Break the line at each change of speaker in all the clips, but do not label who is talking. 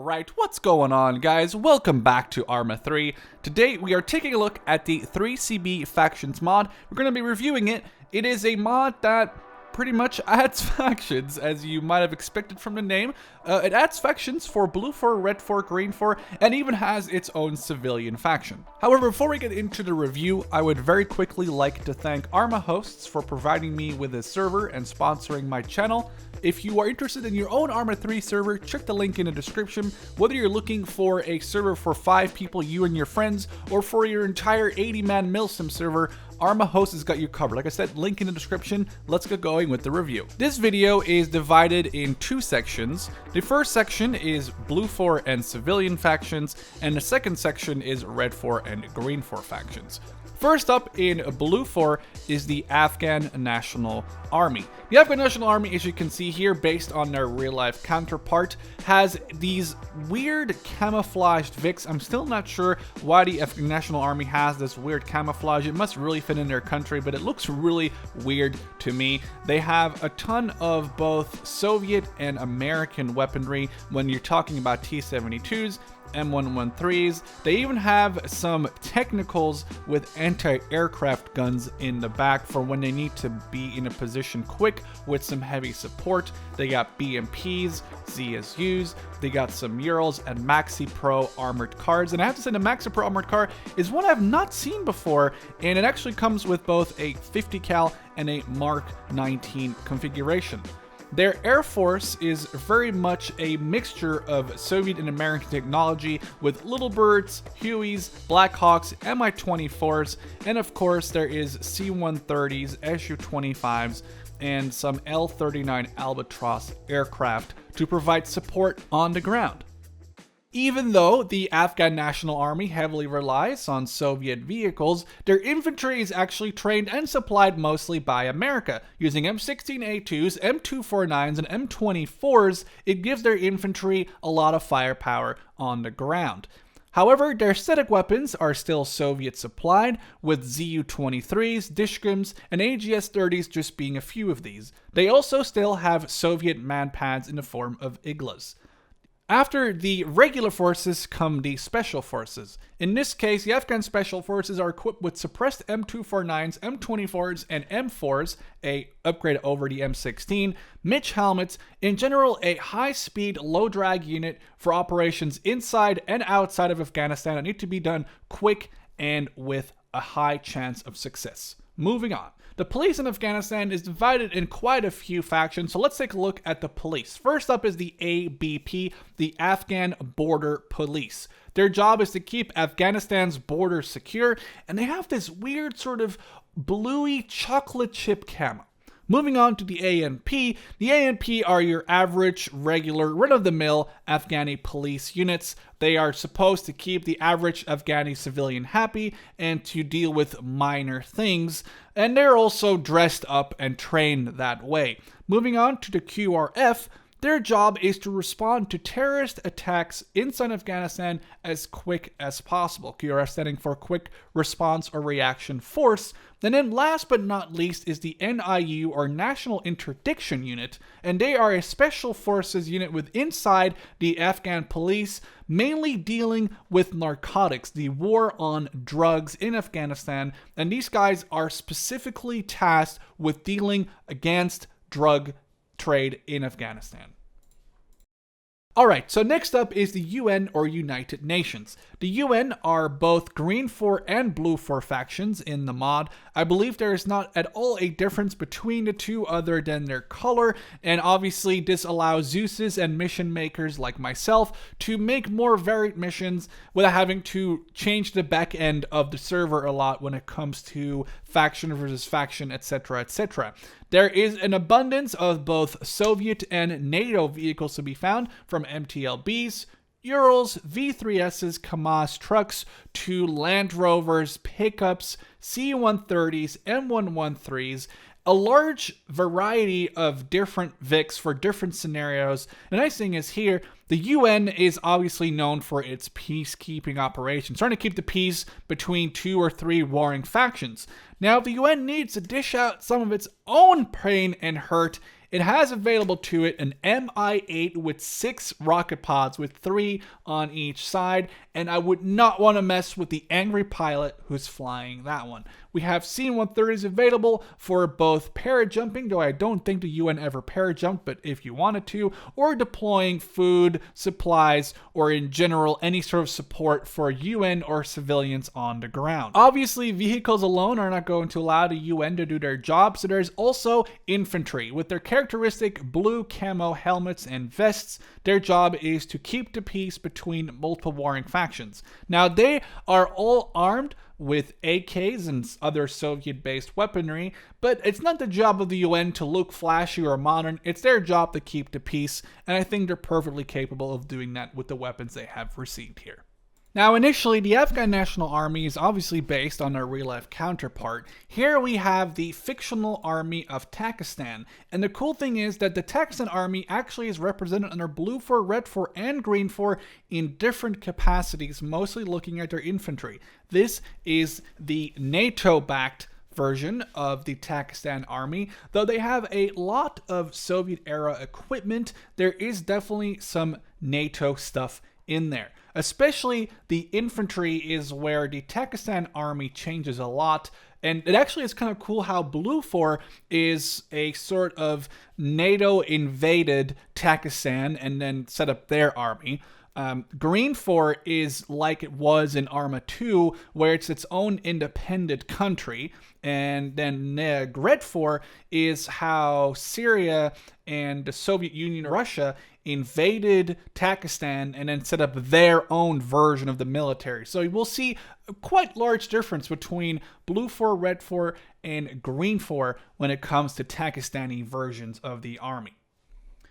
Alright, what's going on, guys? Welcome back to ArmA 3. Today we are taking a look at the 3CB Factions mod. We're going to be reviewing it. It is a mod that pretty much adds factions, as you might have expected from the name. It adds factions for Bluefor, Redfor, Greenfor, and even has its own civilian faction. However, before we get into the review, I would very quickly like to thank ArmA hosts for providing me with a server and sponsoring my channel. If you are interested in your own ArmA 3 server, check the link in the description. Whether you're looking for a server for 5 people, you and your friends, or for your entire 80-man Milsim server, ArmA Hosts has got you covered. Like I said, link in the description. Let's get going with the review. This video is divided in 2 sections. The first section is Bluefor and civilian factions, and the second section is Redfor and Greenfor factions. First up in Bluefor is the Afghan National Army. The Afghan National Army, as you can see here, based on their real-life counterpart, has these weird camouflaged Vics. I'm still not sure why the Afghan National Army has this weird camouflage. It must really fit in their country, but it looks really weird to me. They have a ton of both Soviet and American weaponry when you're talking about T-72s, M113s. They even have some technicals with anti-aircraft guns in the back for when they need to be in a position quick with some heavy support. They got BMPs, ZSUs, they got some Urals and Maxi Pro armored cars. And I have to say the Maxi Pro armored car is one I've not seen before, and it actually comes with both a 50 cal and a Mark 19 configuration. Their Air Force is very much a mixture of Soviet and American technology with Little Birds, Hueys, Blackhawks, Mi-24s, and of course there is C-130s, Su-25s, and some L-39 Albatross aircraft to provide support on the ground. Even though the Afghan National Army heavily relies on Soviet vehicles, their infantry is actually trained and supplied mostly by America. Using M16A2s, M249s, and M24s, it gives their infantry a lot of firepower on the ground. However, their static weapons are still Soviet supplied, with Zu-23s, Dishkums, and AGS-30s just being a few of these. They also still have Soviet man-pads in the form of Iglas. After the regular forces come the special forces. In this case, the Afghan special forces are equipped with suppressed M249s, M24s, and M4s, a upgrade over the M16, Mitch helmets, in general a high-speed, low-drag unit for operations inside and outside of Afghanistan that need to be done quick and with a high chance of success. Moving on. The police in Afghanistan is divided in quite a few factions, so let's take a look at the police. First up is the ABP, the Afghan Border Police. Their job is to keep Afghanistan's borders secure, and they have this weird sort of bluey chocolate chip camo. Moving on to the ANP. The ANP are your average, regular, run-of-the-mill Afghani police units. They are supposed to keep the average Afghani civilian happy and to deal with minor things, and they're also dressed up and trained that way. Moving on to the QRF. Their job is to respond to terrorist attacks inside Afghanistan as quick as possible. QRF standing for Quick Response or Reaction Force. And then last but not least is the NIU or National Interdiction Unit, and they are a special forces unit with inside the Afghan police, mainly dealing with narcotics, the war on drugs in Afghanistan, and these guys are specifically tasked with dealing against drug trade in Afghanistan. Alright, so next up is the UN or United Nations. The UN are both Greenfor and Bluefor factions in the mod. I believe there is not at all a difference between the two other than their color, and obviously this allows Zeus's and mission makers like myself to make more varied missions without having to change the back end of the server a lot when it comes to faction versus faction, etc., etc. There is an abundance of both Soviet and NATO vehicles to be found, from MTLBs, Urals, V3Ss, Kamaz trucks, to Land Rovers, pickups, C-130s, M113s, a large variety of different Vics for different scenarios. The nice thing is here, the UN is obviously known for its peacekeeping operations, trying to keep the peace between 2 or 3 warring factions. Now, if the UN needs to dish out some of its own pain and hurt, it has available to it an Mi-8 with 6 rocket pods with 3 on each side, and I would not want to mess with the angry pilot who's flying that one. We have C-130s available for both parajumping, though I don't think the UN ever parajumped, but if you wanted to, or deploying food, supplies, or in general any sort of support for UN or civilians on the ground. Obviously, vehicles alone are not going to allow the UN to do their job, so there's also infantry. With their characteristic blue camo helmets and vests, their job is to keep the peace between multiple warring factions. Now, they are all armed with AKs and other Soviet-based weaponry, but it's not the job of the UN to look flashy or modern. It's their job to keep the peace, and I think they're perfectly capable of doing that with the weapons they have received here. Now, initially, the Afghan National Army is obviously based on their real-life counterpart. Here we have the fictional army of Takistan, and the cool thing is that the Takistan army actually is represented under Bluefor, Redfor, and Greenfor in different capacities, mostly looking at their infantry. This is the NATO-backed version of the Takistan army. Though they have a lot of Soviet-era equipment, there is definitely some NATO stuff in there. Especially the infantry is where the Takistan army changes a lot, and it actually is kind of cool how Bluefor is a sort of NATO-invaded Takistan and then set up their army. Greenfor is like it was in ArmA 2, where it's its own independent country, and then Redfor is how Syria and the Soviet Union, Russia, invaded Takistan and then set up their own version of the military. So we'll see a quite large difference between Bluefor, Redfor, and Greenfor when it comes to Takistani versions of the army.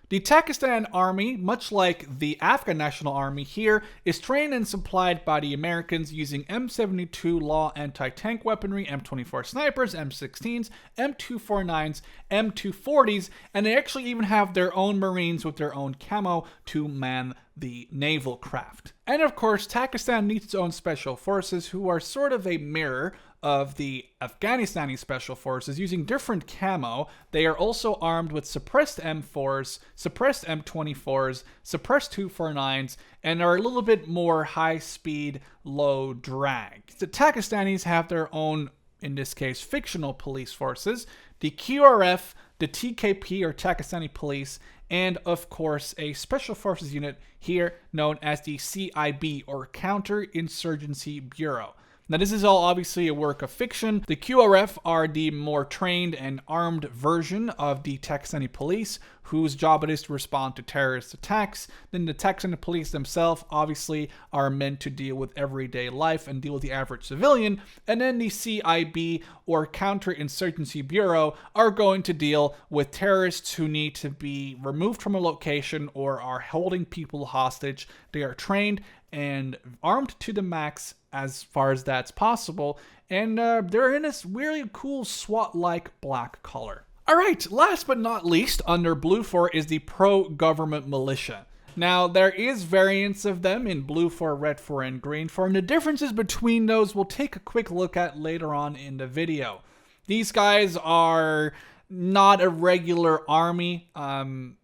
The Takistan army, much like the Afghan National Army here, is trained and supplied by the Americans using M72 Law anti-tank weaponry, M24 snipers, M16s, M249s, M240s, and they actually even have their own Marines with their own camo to man the naval craft. And of course, Takistan needs its own special forces, who are sort of a mirror of the Afghanistani special forces using different camo. They are also armed with suppressed M4s, suppressed M24s, suppressed 249s, and are a little bit more high speed, low drag. The Takistanis have their own, in this case, fictional police forces, the QRF, the TKP or Takistani Police, and of course a special forces unit here known as the CIB or Counterinsurgency Bureau. Now, this is all obviously a work of fiction. The QRF are the more trained and armed version of the Takistani police, whose job it is to respond to terrorist attacks. Then the Takistani police themselves obviously are meant to deal with everyday life and deal with the average civilian. And then the CIB or Counterinsurgency Bureau are going to deal with terrorists who need to be removed from a location or are holding people hostage. They are trained and armed to the max as far as that's possible, and they're in this really cool SWAT-like black color. Alright, last but not least, under Bluefor is the pro-government militia. Now, there is variants of them in Bluefor, Redfor, and Greenfor, and the differences between those we'll take a quick look at later on in the video. These guys are not a regular army.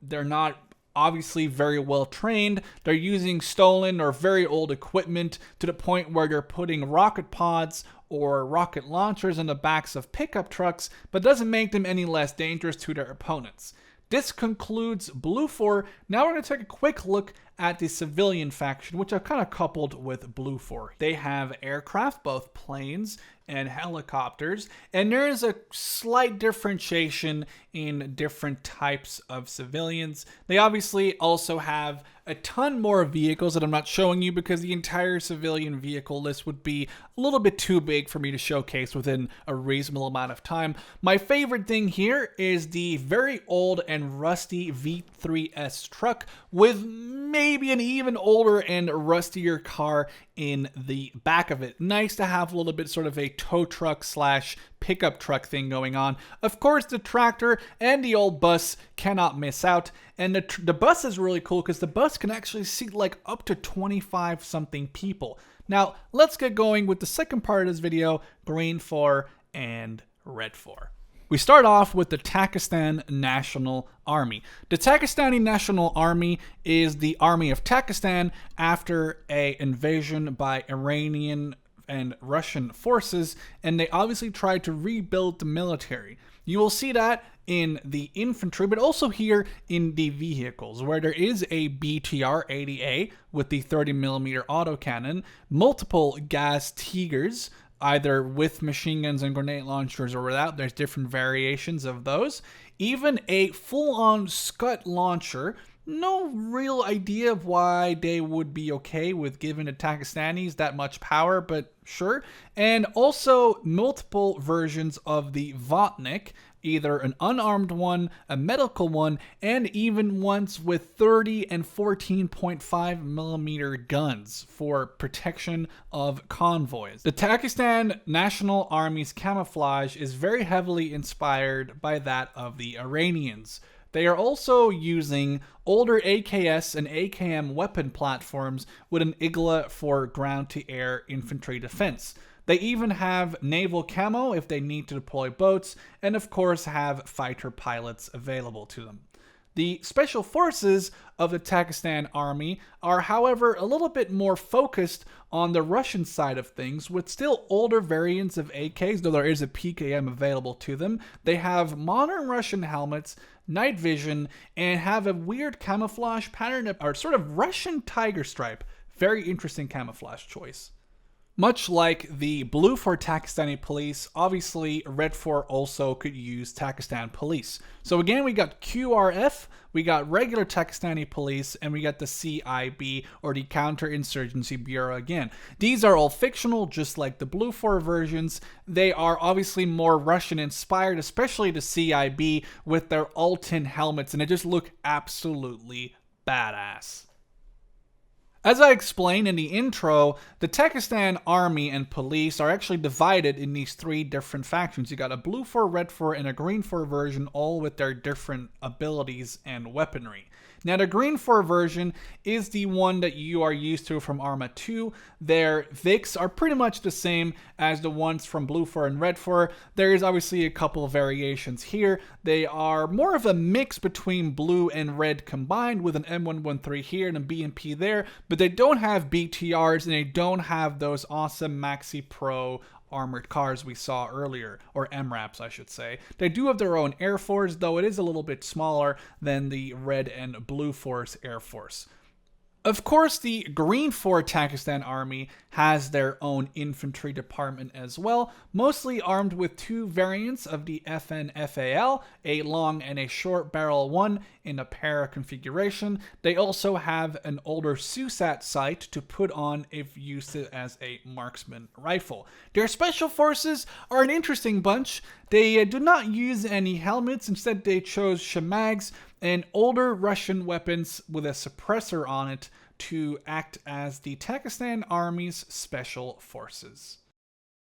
They're not obviously very well trained. They're using stolen or very old equipment to the point where they're putting rocket pods or rocket launchers on the backs of pickup trucks, but doesn't make them any less dangerous to their opponents. This concludes Bluefor. Now we're going to take a quick look at the civilian faction, which I've kind of coupled with Bluefor. They have aircraft, both planes and helicopters, and there is a slight differentiation in different types of civilians. They obviously also have a ton more vehicles that I'm not showing you because the entire civilian vehicle list would be a little bit too big for me to showcase within a reasonable amount of time. My favorite thing here is the very old and rusty V3S truck with maybe an even older and rustier car in the back of it. Nice to have a little bit sort of a tow truck slash pickup truck thing going on. Of course, the tractor and the old bus cannot miss out. And the bus is really cool because the bus can actually seat like up to 25 something people. Now, let's get going with the second part of this video, Greenfor and Redfor. We start off with the Takistan National Army. The Takistani National Army is the army of Takistan after an invasion by Iranian and Russian forces, and they obviously tried to rebuild the military. You will see that in the infantry, but also here in the vehicles, where there is a BTR-80A with the 30mm autocannon, multiple gas Tigers, either with machine guns and grenade launchers or without. There's different variations of those. Even a full-on Scud launcher. No real idea of why they would be okay with giving the Takistanis that much power, but sure. And also multiple versions of the Vatnik, either an unarmed one, a medical one, and even ones with 30 and 14.5mm guns for protection of convoys. The Takistan National Army's camouflage is very heavily inspired by that of the Iranians. They are also using older AKS and AKM weapon platforms with an Igla for ground-to-air infantry defense. They even have naval camo if they need to deploy boats, and of course have fighter pilots available to them. The special forces of the Takistan Army are, however, a little bit more focused on the Russian side of things, with still older variants of AKs, though there is a PKM available to them. They have modern Russian helmets, night vision, and have a weird camouflage pattern, or sort of Russian tiger stripe. Very interesting camouflage choice. Much like the Bluefor Takistani police, obviously Redfor also could use Takistan police. So again, we got QRF, we got regular Takistani police, and we got the CIB, or the Counterinsurgency Bureau again. These are all fictional, just like the Bluefor versions. They are obviously more Russian inspired, especially the CIB with their Altin helmets, and they just look absolutely badass. As I explained in the intro, the Takistan Army and police are actually divided in these three different factions. You got a Bluefor, Redfor, and a Greenfor version, all with their different abilities and weaponry. Now, the Greenfor version is the one that you are used to from ArmA 2. Their Vics are pretty much the same as the ones from Bluefor and Redfor. There is obviously a couple of variations here. They are more of a mix between blue and red combined, with an M113 here and a BMP there, but they don't have BTRs and they don't have those awesome Maxi Pro armored cars we saw earlier, or MRAPs I should say. They do have their own Air Force, though it is a little bit smaller than the Red and Blue Force Air Force. Of course, the Greenfor Takistan Army has their own infantry department as well, mostly armed with two variants of the FN-FAL, a long and a short barrel one in a para configuration. They also have an older SUSAT sight to put on if used as a marksman rifle. Their special forces are an interesting bunch. They do not use any helmets, instead they chose shemags and older Russian weapons with a suppressor on it to act as the Takistan Army's special forces.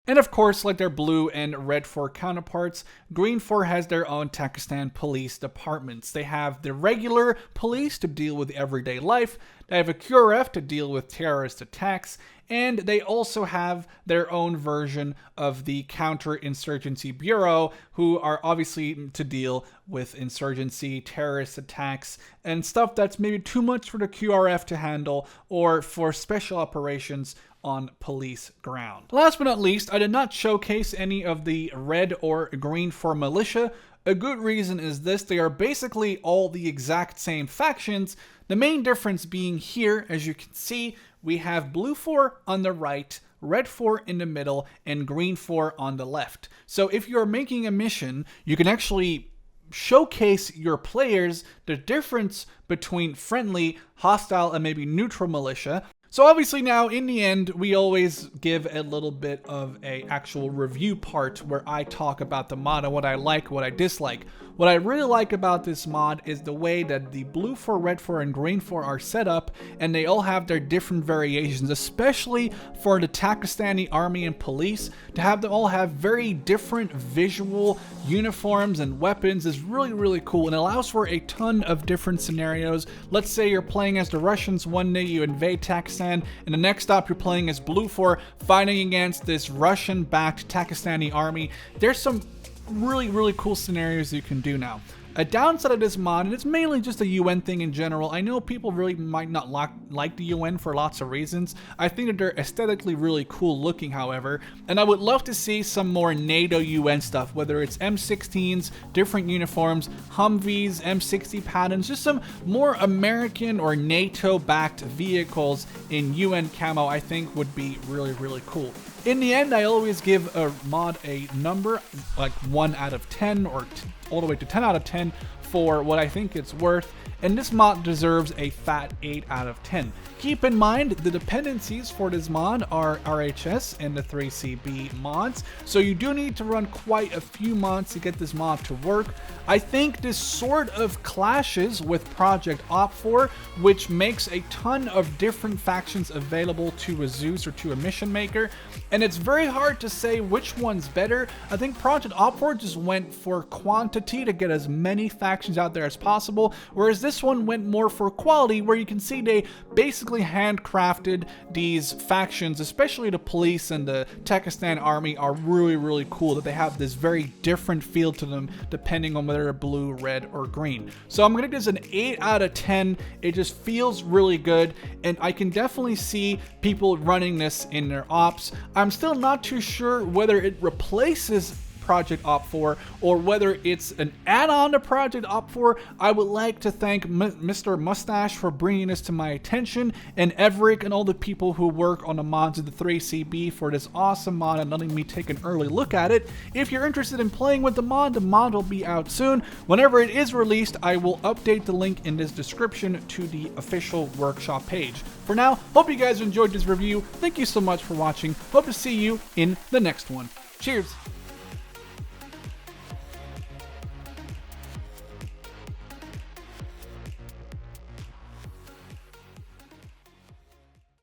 And of course, like their Blue and Redfor counterparts, Greenfor has their own Takistan police departments. They have the regular police to deal with everyday life, they have a QRF to deal with terrorist attacks, and they also have their own version of the Counterinsurgency Bureau, who are obviously to deal with insurgency, terrorist attacks, and stuff that's maybe too much for the QRF to handle, or for special operations on police ground. Last but not least, I did not showcase any of the Red or Greenfor militia. A good reason is this: they are basically all the exact same factions. The main difference being here, as you can see, we have Bluefor on the right, Redfor in the middle, and Greenfor on the left. So if you're making a mission, you can actually showcase your players the difference between friendly, hostile, and maybe neutral militia. So obviously now, in the end, we always give a little bit of a actual review part where I talk about the mod and what I like, what I dislike. What I really like about this mod is the way that the Bluefor, Redfor, and Greenfor are set up, and they all have their different variations, especially for the Takistani Army and Police. To have them all have very different visual uniforms and weapons is really, really cool, and allows for a ton of different scenarios. Let's say you're playing as the Russians one day, you invade Takistan, and the next stop you're playing as Bluefor, fighting against this Russian-backed Takistani army. There's some really cool scenarios you can do now. A downside of this mod, and it's mainly just a UN thing in general. I know people really might not like the UN for lots of reasons. I think that they're aesthetically really cool looking, however, and I would love to see some more NATO UN stuff, whether it's M16s, different uniforms, Humvees, M60 patterns, just some more American or NATO-backed vehicles in UN camo, I think would be really cool. In the end, I always give a mod a number, like 1 out of 10 or all the way to 10 out of 10 for what I think it's worth, and this mod deserves a fat 8 out of 10. Keep in mind, the dependencies for this mod are RHS and the 3CB mods, so you do need to run quite a few mods to get this mod to work. I think this sort of clashes with Project Op4, which makes a ton of different factions available to a Zeus or to a mission maker, and it's very hard to say which one's better. I think Project Op4 just went for quantity to get as many factions out there as possible, whereas this one went more for quality, where you can see they basically handcrafted these factions, especially the police and the Takistan army are really cool, that they have this very different feel to them depending on whether they're blue, red, or green. So I'm gonna give this an 8 out of 10. It just feels really good, and I can definitely see people running this in their ops. I'm still not too sure whether it replaces Project Op4 or whether it's an add-on to Project Op4. I would like to thank Mr. Mustache for bringing this to my attention, and Everick and all the people who work on the mods of the 3CB for this awesome mod and letting me take an early look at it. If you're interested in playing with the mod will be out soon. Whenever it is released, I will update the link in this description to the official workshop page. For now, hope you guys enjoyed this review. Thank you so much for watching. Hope to see you in the next one. Cheers!